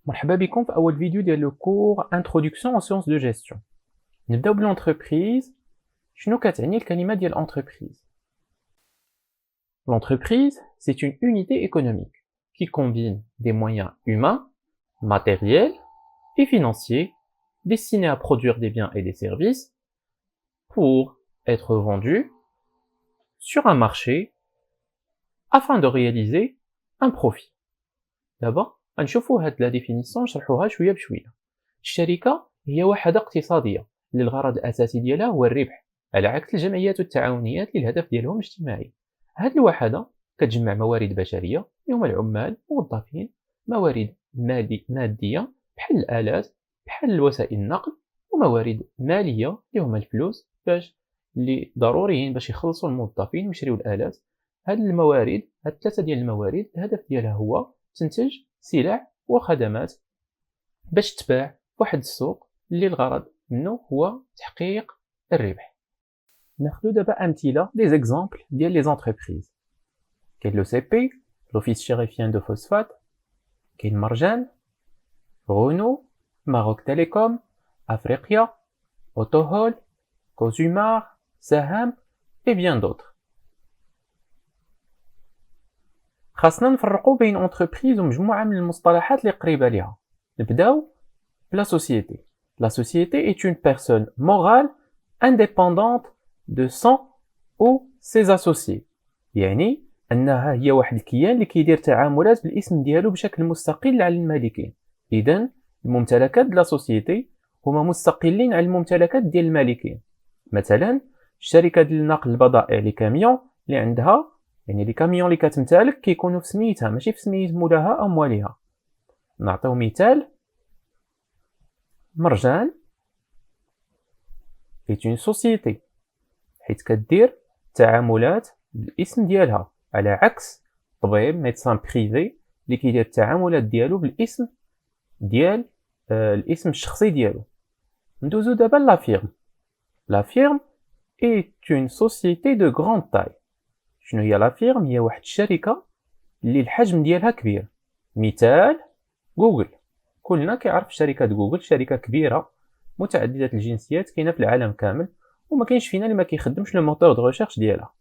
مرحبا بكم في أول فيديو ديال لو كور Introduction aux sciences de gestion. نبداو بالانتربريز. شنو كتعني الكلمة ديال entreprise؟ L'entreprise, c'est une unité économique qui combine des moyens humains, matériels et financiers destinés à produire des biens et des services pour être vendus sur un marché afin de réaliser un profit. دابا غنشوفوا هاد لا ديفينيسيون نشرحوها شويه بشويه. الشركه هي وحده اقتصاديه اللي الغرض الاساسي ديالها هو الربح، على عكس الجمعيات والتعاونيات اللي الهدف ديالهم اجتماعي. هاد الوحده كتجمع موارد بشريه اللي هما العمال موظفين، موارد ماديه بحال الالات بحال وسائل النقل، وموارد ماليه اللي هما الفلوس اللي ضروريين باش يخلصوا الموظفين ويشريوا الالات. هاد الموارد، هاد الثلاثه ديال الموارد الهدف ديالها هو تنتج سلع وخدمات باش تباع واحد السوق اللي الغرض منه هو تحقيق الربح. ناخذ دابا امثله دي زيكزامبل ديال لي زونتربريز. كاين لو سي بي لوفيس شيريفيان دو فوسفات، كاين مرجان، رونو، ماروك تيليكوم، افريقيا، اوتوهول، كوزومار، ساهام et bien d'autres. خاصنا نفرقوا بين اونتربريز ومجموعه من المصطلحات اللي قريبه ليها. نبداو بلا سوسيتي. La société est une personne morale indépendante de son ou ses associés. يعني انها هي واحد الكيان اللي كيدير تعاملات بالاسم ديالو بشكل مستقل على المالكين. اذا الممتلكات ديال لا سوسيتي هما مستقلين على الممتلكات ديال المالكين. مثلا الشركه ديال نقل البضائع لي كاميون اللي عندها، يعني لي كاميون اللي كتمتلك كيكونوا في سميتها ماشي في سميت مولاها او مواليها. نعطيو مثال. مرجان est une société حيت كدير تعاملات بالاسم ديالها، على عكس طبيب ميدسان بريفي اللي كيدير التعاملات ديالو بالاسم ديال الاسم الشخصي ديالو. ندوزو دابا لا فيرم. لا فيرم est une société de grande taille. شنو هي لا فيرم؟ هي واحد الشركه اللي الحجم ديالها كبير. مثال جوجل. كلنا كيعرف شركه جوجل، شركه كبيره متعدده الجنسيات كاينه في العالم كامل، وما كاينش فينا اللي ما كيخدمش لو موتور دو ريشيرش ديالها.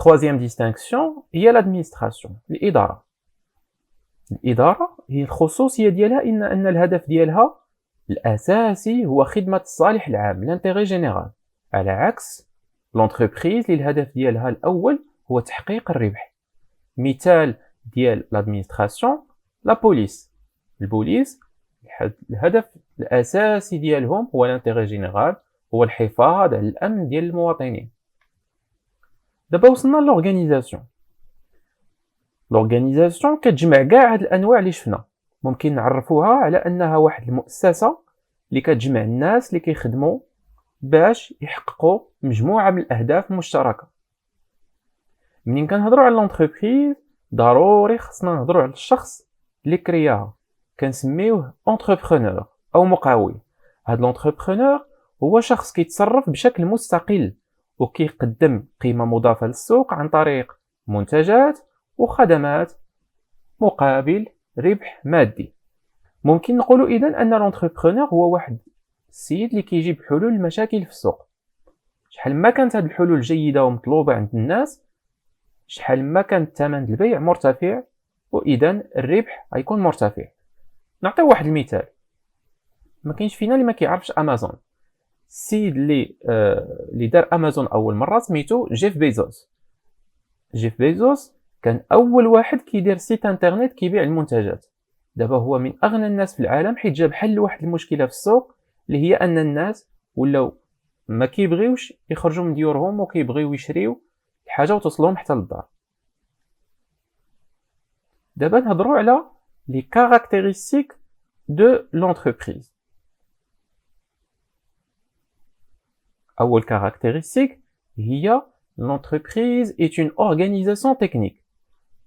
troisième distinction هي l'administration، الاداره. الاداره هي الخصوصيه ديالها ان الهدف ديالها الاساسي هو خدمه الصالح العام، لانتيغي جينيرال، على عكس لونتربريز اللي الهدف ديالها الاول هو تحقيق الربح. مثال ديال لادمينستراسيون لا بوليس. البوليس الهدف الاساسي ديالهم هو لانتيغي جينيرال، هو الحفاظ على الامن ديال المواطنين. دابا وصلنا لورغانيزاسيون. لورغانيزاسيون كتجمع كاع هاد الانواع اللي شفنا. ممكن نعرفوها على انها واحد المؤسسه اللي كتجمع الناس اللي كيخدموا باش يحققوا مجموعه من الاهداف المشتركه. منين كنهضروا على لونتربريز ضروري خصنا نهضروا على الشخص اللي كرياها، كنسميوه انتربرونور او مقاول. هاد لونتربرونور هو شخص كيتصرف بشكل مستقل وكيقدم قيمه مضافه للسوق عن طريق منتجات وخدمات مقابل ربح مادي. ممكن نقولوا اذا ان لونتربرونور هو واحد السيد اللي كيجيب حلول للمشاكل في السوق. شحال ما كانت هاد الحلول جيده ومطلوبه عند الناس، شحال ما كان الثمن البيع مرتفع، واذا الربح غيكون مرتفع. نعطيو واحد المثال. ما كاينش فينا اللي ما كيعرفش امازون. السيد اللي دار امازون اول مره سميتو جيف بيزوس. جيف بيزوس كان اول واحد كيدير سيت انترنت كيبيع المنتجات. دابا هو من اغنى الناس في العالم حيت جاب حل لواحد المشكله في السوق اللي هي ان الناس ولاو ما كيبغيوش يخرجوا من ديورهم وكيبغيو يشريو الحاجه وتوصلهم حتى للدار. دابا نهضروا على لي كاركتيرستيك دو لونتربريز. أول كاركتيرستيك هي l'entreprise est une organisation technique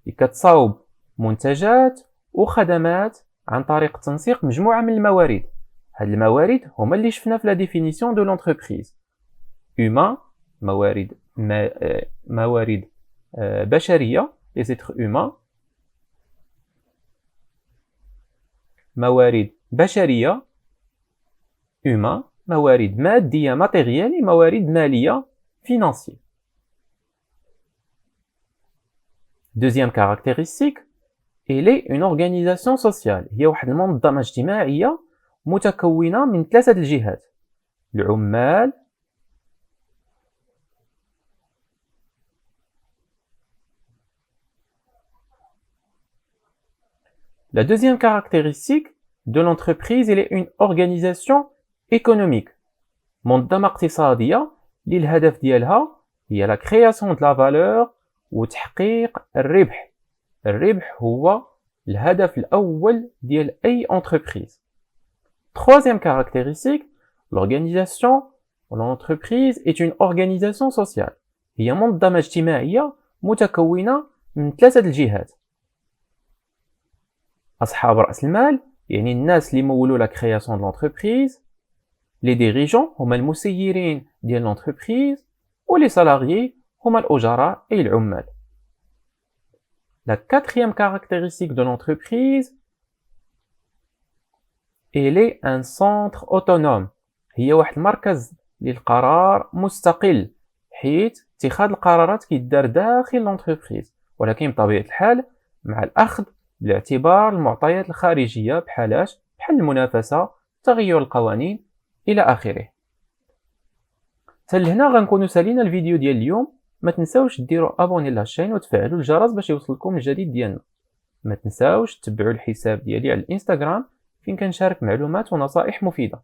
اللي كتصاوب منتجات وخدمات عن طريق تنسيق مجموعة من الموارد. هاد الموارد هما اللي شفنا في لا ديفينيسيون دو لونتربريز. humain موارد بشرية les êtres humains. موارد بشرية humain, موارد مادية matérielle et موارد مالية financier. Deuxième caractéristique, elle est une organisation sociale. هي واحد المنظمة اجتماعية متكونة من 3 الجهات: العمال، La deuxième caractéristique de l'entreprise, elle est une organisation économique. منظمة اقتصادية اللي الهدف ديالها هي la création de la valeur وتحقيق الربح. الربح هو الهدف الأول ديال أي entreprise. Troisième caractéristique, l'organisation ou l'entreprise est une organisation sociale. هي منظمة اجتماعية متكونة من 3 الجهات: أصحاب رأس المال، يعني الناس اللي مولوا la création de l'entreprise. Les dirigeants هما المسيرين ديال l'entreprise. و les salariés هما الأجراء أي العمال. La quatrième caractéristique de l'entreprise, elle est un centre autonome. هي واحد المركز للقرار مستقل، حيث اتخاذ القرارات كيدار داخل l'entreprise، ولكن بطبيعة الحال مع الأخذ بالاعتبار المعطيات الخارجية بحال المنافسة، تغير القوانين إلى آخره. حتى لهنا غنكونوا سالينا الفيديو ديال اليوم. ما تنساوش ديروا ابوني للشين وتفعلوا الجرس باش يوصلكم الجديد ديالنا. ما تنساوش تتبعوا الحساب ديالي على الانستغرام فين كنشارك معلومات ونصائح مفيدة.